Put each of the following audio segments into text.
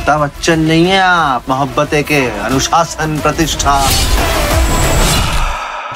अमिताभ बच्चन नहीं है आप, मोहब्बत के अनुशासन प्रतिष्ठा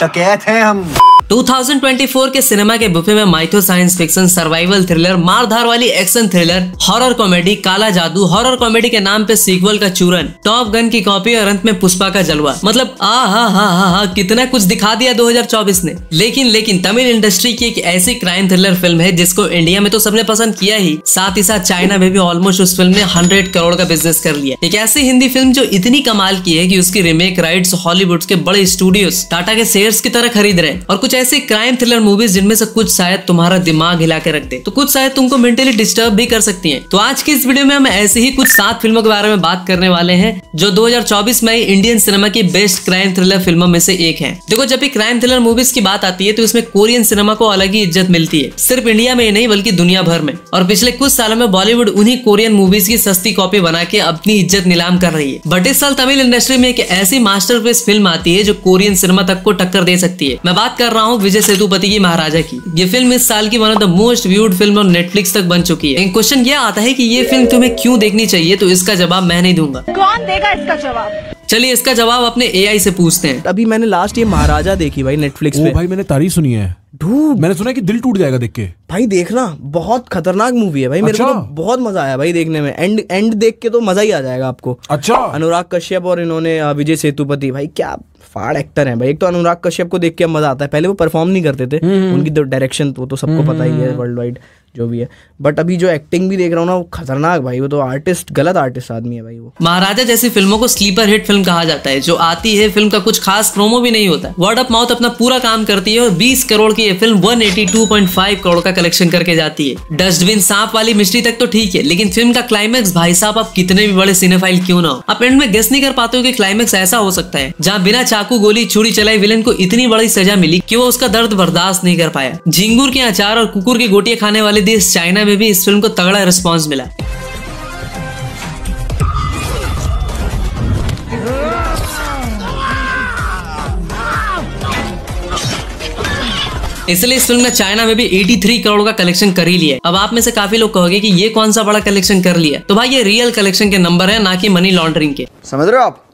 डकैत हैं हम। 2024 के सिनेमा के बुफे में mytho science fiction, survival thriller, मारधार वाली एक्शन थ्रिलर, हॉरर कॉमेडी, काला जादू, हॉरर कॉमेडी के नाम पे सीक्वल का चूरन, टॉप गन की कॉपी और अंत में पुष्पा का जलवा। मतलब हा कितना कुछ दिखा दिया 2024 ने। लेकिन तमिल इंडस्ट्री की एक ऐसी क्राइम थ्रिलर फिल्म है जिसको इंडिया में तो सबने पसंद किया ही, साथ ही साथ चाइना में भी ऑलमोस्ट उस फिल्म ने 100 करोड़ का बिजनेस कर लिया। एक ऐसी हिंदी फिल्म जो इतनी कमाल की है कि उसकी रीमेक राइट्स हॉलीवुड के बड़े स्टूडियोज टाटा के शेयर्स की तरह खरीद रहे हैं, और कुछ ऐसी क्राइम थ्रिलर मूवीज जिनमें से कुछ शायद तुम्हारा दिमाग हिला के रख दे, तो कुछ शायद तुमको मेंटली डिस्टर्ब भी कर सकती हैं। तो आज की इस वीडियो में हम ऐसे ही कुछ 7 फिल्मों के बारे में बात करने वाले हैं जो 2024 में इंडियन सिनेमा की बेस्ट क्राइम थ्रिलर फिल्मों में से एक है। देखो, जब भी क्राइम थ्रिलर मूवीज की बात आती है तो इसमें कोरियन सिनेमा को अलग ही इज्जत मिलती है, सिर्फ इंडिया में ही नहीं बल्कि दुनिया भर में। और पिछले कुछ सालों में बॉलीवुड उन्हीं कोरियन मूवीज की सस्ती कॉपी बना के अपनी इज्जत नीलाम कर रही है। बट इस साल तमिल इंडस्ट्री में एक ऐसी मास्टरपीस फिल्म आती है जो कोरियन सिनेमा तक को टक्कर दे सकती है। मैं बात कर रहा हूँ विजय सेतुपति की महाराजा की। ये फिल्म इस साल की one of the most viewed film और नेटफ्लिक्स तक बन चुकी है। क्वेश्चन ये आता है कि ये फिल्म तुम्हें क्यों देखनी चाहिए, तो इसका जवाब मैं नहीं दूंगा। कौन देगा इसका जवाब? चलिए इसका जवाब अपने एआई से पूछते हैं। अभी मैंने लास्ट ये महाराजा देखी भाई नेटफ्लिक्स पे। भाई मैंने तारीफ सुनी है, मैंने सुना है कि दिल टूट जाएगा देख के। भाई देखना, बहुत खतरनाक मूवी है भाई। मेरे को तो बहुत मजा आया भाई देखने में। एंड देख के तो मजा ही आ जाएगा आपको। अच्छा, अनुराग कश्यप और इन्होंने विजय सेतुपति, भाई क्या फाड़ एक्टर हैं भाई। एक तो अनुराग कश्यप को देख के मजा आता है, पहले वो परफॉर्म नहीं करते थे, उनकी तो डायरेक्शन तो सबको पता ही है वर्ल्ड वाइड जो भी है। बट अभी जो एक्टिंग भी देख रहा हूँ ना, वो खतरनाक भाई। वो तो आर्टिस्ट, गलत आर्टिस्ट आदमी है भाई वो। महाराजा जैसी फिल्मों को स्लीपर हिट फिल्म कहा जाता है। जो आती है फिल्म का कुछ खास प्रोमो भी नहीं होता, वर्ड ऑफ माउथ अपना पूरा काम करती है और 20 करोड़ की ये फिल्म 182.5 करोड़ का कलेक्शन करके जाती है। डस्टबिन सांप वाली मिस्ट्री तक तो ठीक है, लेकिन फिल्म का क्लाइमैक्स भाई साहब, आप कितने भी बड़े सिनेफाइल क्यों ना हो, आप एंड में गेस नहीं कर पाते हो कि क्लाइमैक्स ऐसा हो सकता है जहाँ बिना चाकू गोली छुरी चलाई विलेन को इतनी बड़ी सजा मिली कि वो उसका दर्द बर्दाश्त नहीं कर पाया। झिंगुर के अचार और कुकुर की गोटियां खाने वाले देश चाइना में भी इस फिल्म को तगड़ा रिस्पांस मिला। इसलिए इस फिल्म ने चाइना में भी 83 करोड़ का कलेक्शन कर ही लिया। अब आप में से काफी लोग कहोगे कि ये कौन सा बड़ा कलेक्शन कर लिया, तो भाई ये रियल कलेक्शन के नंबर है, ना कि मनी लॉन्ड्रिंग के। समझ रहे हो आप?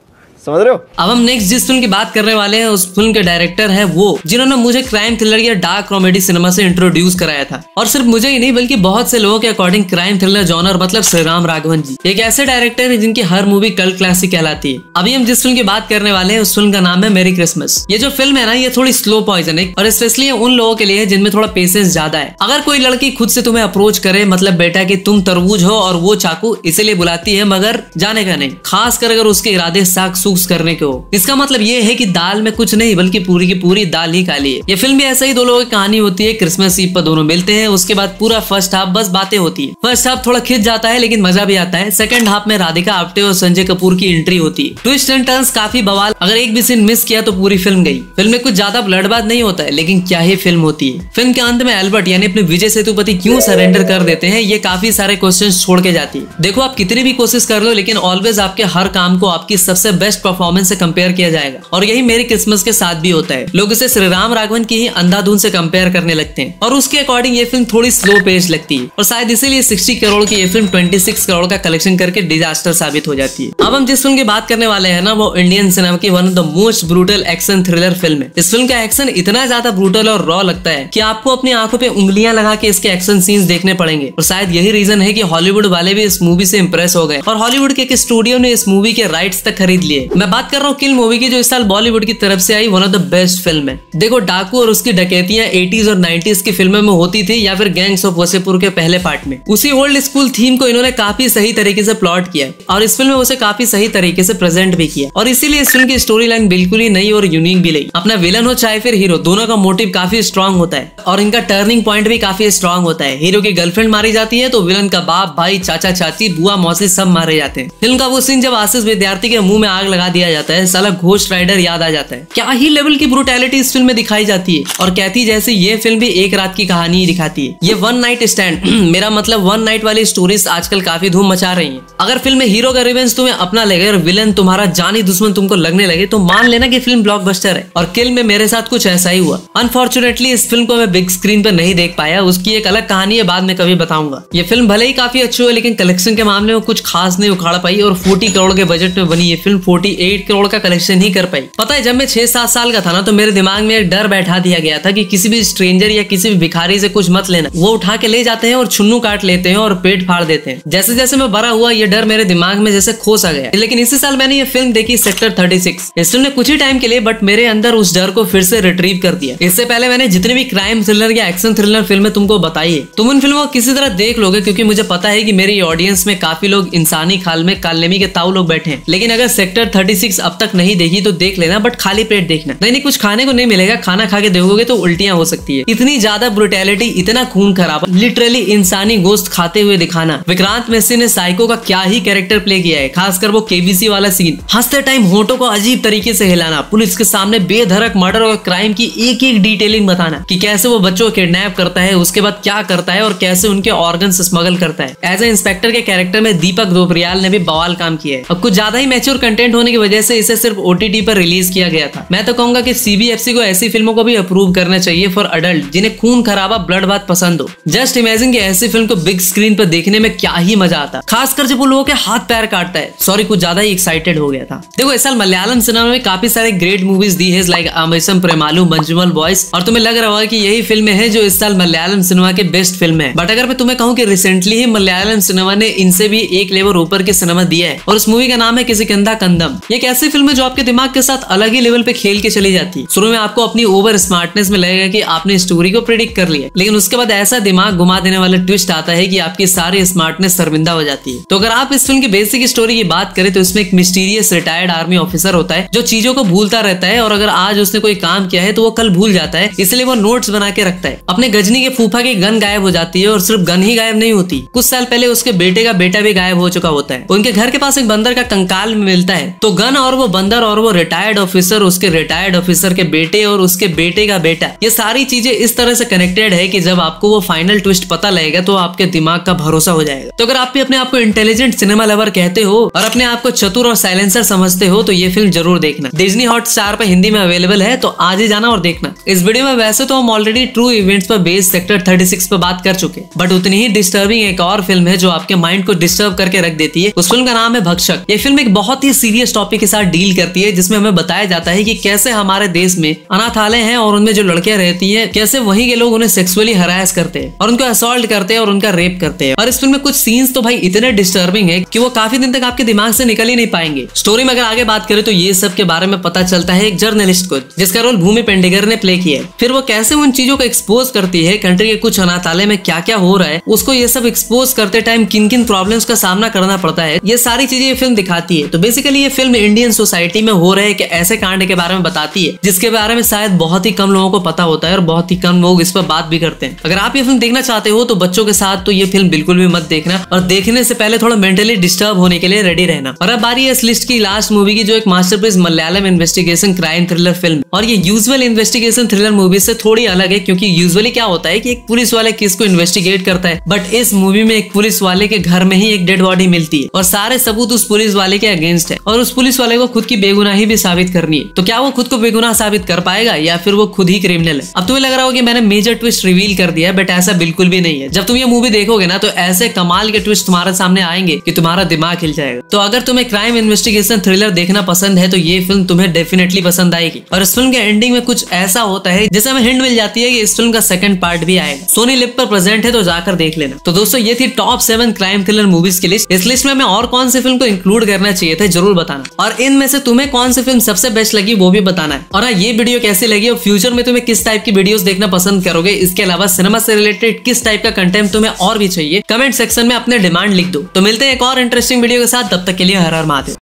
समझ रहे हो? अब हम नेक्स्ट जिस फिल्म की बात करने वाले हैं उस फिल्म के डायरेक्टर है वो जिन्होंने मुझे क्राइम थ्रिलर या डार्क कॉमेडी सिनेमा से इंट्रोड्यूस कराया था, और सिर्फ मुझे ही नहीं बल्कि बहुत से लोगों के अकॉर्डिंग क्राइम थ्रिलर जॉनर मतलब श्रीराम राघवन जी एक ऐसे डायरेक्टर है जिनकी हर मूवी कल्ट क्लासिक कहलाती है। अभी हम जिस फिल्म की बात करने वाले हैं उस फिल्म का नाम है मेरी क्रिसमस। ये जो फिल्म है ना, ये थोड़ी स्लो पॉइजन है और स्पेशली उन लोगों के लिए जिनमें थोड़ा पेशेंस ज्यादा है। अगर कोई लड़की खुद से तुम्हें अप्रोच करे, मतलब बेटा कि तुम तरबूज हो और वो चाकू, इसीलिए बुलाती है मगर जाने का नहीं, खासकर अगर उसके इरादे साग सूस करने के हो, इसका मतलब ये है कि दाल में कुछ नहीं बल्कि पूरी की पूरी दाल ही काली है। ये फिल्म भी ऐसा ही दो लोगों की कहानी होती है। क्रिसमस ईव पर दोनों मिलते हैं, उसके बाद पूरा फर्स्ट हाफ बस बातें होती है। फर्स्ट हाफ थोड़ा खिंच जाता है लेकिन मजा भी आता है। सेकंड हाफ में राधिका आप्टे और संजय कपूर की एंट्री होती है। ट्विस्ट एंड टर्न्स काफी बवाल, अगर एक भी सीन मिस किया तो पूरी फिल्म गई। फिल्म में कुछ ज्यादा ब्लडबाद नहीं होता है, लेकिन क्या ही फिल्म होती है। फिल्म के अंत में एल्बर्ट यानी अपने विजय सेतुपति क्यों सरेंडर कर देते हैं, ये काफी सारे क्वेश्चन छोड़ के जाती है। देखो, आप कितनी भी कोशिश कर लो, लेकिन ऑलवेज आपके हर काम को आपकी सबसे बेस्ट परफॉर्मेंस से कंपेयर किया जाएगा, और यही मेरी क्रिसमस के साथ भी होता है। लोग इसे श्रीराम राघवन की ही अंधाधुन से कंपेयर करने लगते हैं और उसके अकॉर्डिंग ये फिल्म थोड़ी स्लो पेस लगती है, और शायद इसीलिए 60 करोड़ की ये फिल्म 26 करोड़ का कलेक्शन करके डिजास्टर साबित हो जाती है। अब हम जिस फिल्म की बात करने वाले हैं ना, वो इंडियन सिनेमा की one of the most brutal action thriller film है। इस फिल्म का एक्शन इतना ज्यादा ब्रूटल और रॉ लगता है कि आपको अपनी आंखों पे उंगलियां लगा के इसके एक्शन सीन्स देखने पड़ेंगे, और शायद यही रीजन है कि हॉलीवुड वाले भी इस मूवी से इंप्रेस हो गए और हॉलीवुड के एक स्टूडियो ने इस मूवी के राइट्स तक खरीद लिए। मैं बात कर रहा हूँ किल मूवी की, जो इस साल बॉलीवुड की तरफ से I one of the best film है। देखो, डाकू और उसकी डकैतियां 80s और 90s की फिल्मों में होती थी या फिर गैंग्स ऑफ वसेपुर के पहले पार्ट में। उसी ओल्ड स्कूल थीम को इन्होंने काफी सही तरीके से प्लॉट किया और इस फिल्म में उसे काफी सही तरीके से प्रेजेंट भी किया, और इसीलिए इस फिल्म की स्टोरी लाइन बिल्कुल ही नई और यूनिक भी लगी। अपना विलन हो चाहे फिर हीरो, दोनों का मोटिव काफी स्ट्रॉन्ग होता है और इनका टर्निंग पॉइंट भी काफी स्ट्रॉन्ग होता है। हीरो की गर्लफ्रेंड मारी जाती है तो विलन का बाप, भाई, चाचा, चाची, बुआ, मौसी सब मारे जाते हैं। फिल्म का वो सीन जब आशीष विद्यार्थी के मुंह में आग लगा दिया जाता है, साला घोस्ट राइडर याद आ जाता है। क्या ही लेवल की ब्रूटैलिटी इस फिल्म में दिखाई जाती है, और कहती जैसे ये फिल्म भी एक रात की कहानी ही दिखाती है। ये वन नाइट स्टैंड मेरा मतलब वन नाइट वाली स्टोरीज आजकल काफी धूम मचा रही हैं। अगर फिल्म में हीरो का रिवेंज तुम्हें अपना लगे और विलन तुम्हारा जानी दुश्मन तुमको लगने लगे तो मान लेना कि फिल्म ब्लॉकबस्टर है। और किल में मेरे साथ कुछ ऐसा ही हुआ। अनफॉर्चुनेटली इस फिल्म को मैं बिग स्क्रीन पर नहीं देख पाया, उसकी एक अलग कहानी है, बाद में कभी बताऊंगा। ये फिल्म भले ही काफी अच्छी हो लेकिन कलेक्शन के मामले में कुछ खास नहीं उखाड़ पाई, और 40 करोड़ के बजट में बनी ये फिल्म 48 करोड़ का कलेक्शन ही कर पाई। पता है, जब मैं 6-7 साल का था ना तो मेरे दिमाग में एक डर बैठा दिया गया था कि किसी भी स्ट्रेंजर या किसी भी भिखारी से कुछ मत लेना, वो उठा के ले जाते हैं और छुन्नू काट लेते हैं और पेट फाड़ देते हैं। जैसे जैसे मैं बड़ा हुआ ये डर मेरे दिमाग में जैसे खोस आ गया। लेकिन इसी साल मैंने ये फिल्म देखी सेक्टर 36। इस फिल्म ने कुछ ही टाइम के लिए बट मेरे अंदर उस डर को फिर से रिट्रीव कर दिया। इससे पहले मैंने जितने भी क्राइम थ्रिलर या एक्शन थ्रिलर फिल्में तुमको बताई है, तुम उन फिल्मों को किसी तरह देख लोगे, क्योंकि मुझे पता है कि मेरी ऑडियंस में काफी लोग इंसानी खाल में कालनेमी के ताऊ लोग बैठे हैं। लेकिन अगर सेक्टर 36 अब तक नहीं देखी तो देख लेना, बट खाली पेट देखना। नहीं कुछ खाने को नहीं मिलेगा, खाना खा के देखोगे तो उल्टियां हो सकती है। इतनी ज्यादा ब्रूटैलिटी, इतना खून खराबा, लिटरली इंसानी गोश्त खाते हुए दिखाना। विक्रांत मैसी ने साइको का क्या ही कैरेक्टर प्ले किया है, खासकर वो केबीसी वाला सीन, हंसते टाइम होठों को अजीब तरीके से हिलाना, पुलिस के सामने बेधड़क मर्डर और क्राइम की एक एक डिटेलिंग बताना कि कैसे वो बच्चों को किडनैप करता है, उसके बाद क्या करता है और कैसे उनके ऑर्गन्स स्मगल करता है। एज ए इंस्पेक्टर के कैरेक्टर में दीपक दोपरियाल ने भी बवाल काम किया है। अब कुछ ज्यादा ही मैच्योर कंटेंट होने की वजह से इसे सिर्फ OTT पर रिलीज किया गया था। मैं तो कहूंगा कि CBFC को ऐसी फिल्मों को भी अप्रूव करना चाहिए फॉर अडल्ट जिन्हें खून खराबा ब्लड बात पसंद हो। जस्ट इमेजिन कि ऐसी फिल्म को बिग स्क्रीन पर देखने में क्या ही मजा आता, खासकर जब वो लोगों के हाथ पैर काटता है। सॉरी, कुछ ज्यादा ही एक्साइटेड हो गया था। देखो, इस साल मलयालम सिनेमा में काफी सारे ग्रेट मूवीज दी है, लाइक आमेसम प्रेमालू, मंजुमल बॉयज, और तुम्हें लग रहा होगा कि यही फिल्में हैं जो इस साल मलयालम सिनेमा के बेस्ट फिल्म है। बट अगर मैं तुम्हें कहूं कि रिसेंटली ही मलयालम सिनेमा ने इनसे भी एक लेवल ऊपर के सिनेमा दिया है, और उस मूवी का नाम है किसिकंदा कंदम। ये एक ऐसी फिल्म है जो आपके दिमाग के साथ अलग ही लेवल पे खेल के चली जाती है। शुरू में आपको अपनी ओवर स्मार्टनेस में लगेगा कि आपने स्टोरी को प्रेडिक्ट कर लिया, लेकिन उसके बाद ऐसा दिमाग घुमा देने वाला ट्विस्ट आता है कि आपकी सारी स्मार्टनेस शर्मिंदा हो जाती है। तो अगर आप इस फिल्म की बेसिक स्टोरी की बात करें तो इसमें एक मिस्टीरियस रिटायर्ड आर्मी ऑफिसर होता है जो चीजों को भूलता रहता है, और अगर आज उसने कोई काम किया है तो वो कल भूल जाता है, इसलिए वो नोट्स बना के रखता है। अपने गजनी के फूफा की गन गायब हो जाती है, और सिर्फ गन ही गायब नहीं होती, कुछ साल पहले उसके बेटे का बेटा भी गायब हो चुका होता है। उनके घर के पास एक बंदर का कंकाल मिलता है, तो गन और वो बंदर और वो रिटायर्ड ऑफिसर, उसके रिटायर्ड ऑफिसर के बेटे और उसके बेटे का बेटा, ये सारी चीजें इस तरह से कनेक्टेड है कि जब आपको वो फाइनल ट्विस्ट पता लगेगा तो आपके दिमाग का भरोसा हो जाएगा। तो अगर आप भी अपने आप को इंटेलिजेंट सिनेमा लवर कहते हो और अपने आप को चतुर और साइलेंसर समझते हो तो ये फिल्म जरूर देखना। डिज्नी हॉटस्टार पर हिंदी में अवेलेबल है, तो आज ही जाना और देखना। इस वीडियो में वैसे तो हम ऑलरेडी ट्रू इवेंट्स पर बेस्ड सेक्टर 36 पर बात कर चुके, बट उतनी ही डिस्टर्बिंग एक और फिल्म है जो आपके माइंड को डिस्टर्ब करके रख देती है। उस फिल्म का नाम है भक्षक। ये फिल्म एक बहुत ही सीरियस टॉपिक के साथ डील करती है, जिसमें हमें बताया जाता है कि कैसे हमारे देश में अनाथालय हैं और उनमें जो लड़कियां रहती हैं, कैसे वहीं के लोग उन्हें सेक्सुअली हरास करते हैं और उनको असॉल्ट करते हैं और उनका रेप करते हैं। और इस फिल्म में कुछ सीन्स तो भाई इतने डिस्टर्बिंग है कि वो काफी दिन तक आपके दिमाग से निकल ही नहीं पाएंगे। स्टोरी में अगर आगे बात करें तो ये सब के बारे में पता चलता है एक जर्नलिस्ट को, जिसका रोल भूमि पेडनेकर ने प्ले किया है। फिर वो कैसे उन चीजों को एक्सपोज करती है, कंट्री के कुछ अनाथालय में क्या क्या हो रहा है, उसको ये सब एक्सपोज करते टाइम किन किन प्रॉब्लम्स का सामना करना पड़ता है, ये सारी चीजें ये फिल्म दिखाती है। तो बेसिकली ये फिल्म इंडियन सोसाइटी में हो रहे ऐसे कांड के बारे में बताती है, जिसके बारे में शायद बहुत ही कम लोगों को पता होता है और बहुत ही कम लोग इस पर बात भी करते हैं। अगर आप ये फिल्म देखना चाहते हो तो बच्चों के साथ तो ये फिल्म बिल्कुल भी मत देखना, और देखने से पहले थोड़ा मेंटली डिस्टर्ब होने के लिए रेडी रहना। और अब बारी है इस लिस्ट की लास्ट मूवी की, जो एक masterpiece Malayalam investigation crime thriller film. और ये यूजुअल इन्वेस्टिगेशन थ्रिलर मूवी से थोड़ी अलग है, क्योंकि यूजुअली क्या होता है कि एक पुलिस वाले केस को इन्वेस्टिगेट करता है, बट इस मूवी में एक पुलिस वाले के घर में ही एक डेड बॉडी मिलती है और सारे सबूत उस पुलिस वाले के अगेंस्ट है, और उस पुलिस वाले को खुद की बेगुनाही भी साबित करनी है। तो क्या वो खुद को बेगुनाह साबित कर पाएगा या फिर वो खुद ही क्रिमिनल है? अब तुम्हें लग रहा होगा कि मैंने मेजर ट्विस्ट रिवील कर दिया, बट ऐसा बिल्कुल भी नहीं है। जब तुम ये मूवी देखोगे ना तो ऐसे कमाल के ट्विस्ट तुम्हारे सामने आएंगे कि तुम्हारा दिमाग हिल जाएगा। तो अगर तुम्हें क्राइम इन्वेस्टिगेशन थ्रिलर देखना पसंद है तो ये फिल्म तुम्हें डेफिनेटली पसंद आएगी। और इस फिल्म के एंडिंग में कुछ ऐसा होता है जिससे हमें हिंट मिल जाती है कि इस फिल्म का सेकंड पार्ट भी आएगा। सोनी लिव पर प्रेजेंट है, तो जाकर देख लेना। तो दोस्तों, ये थी टॉप 7 क्राइम थ्रिलर मूवीज की लिस्ट। इस लिस्ट में हमें और कौन सी फिल्म को इंक्लूड करना चाहिए था जरूर बताना, और इनमें से तुम्हें कौन सी फिल्म सबसे बेस्ट लगी वो भी बताना है। और ये वीडियो कैसी लगी और फ्यूचर में तुम्हें किस टाइप की वीडियोस देखना पसंद करोगे, इसके अलावा सिनेमा से रिलेटेड किस टाइप का कंटेंट तुम्हें और भी चाहिए, कमेंट सेक्शन में अपने डिमांड लिख दो। तो मिलते हैं एक और इंटरेस्टिंग वीडियो के साथ, तब तक के लिए हर हर महादेव।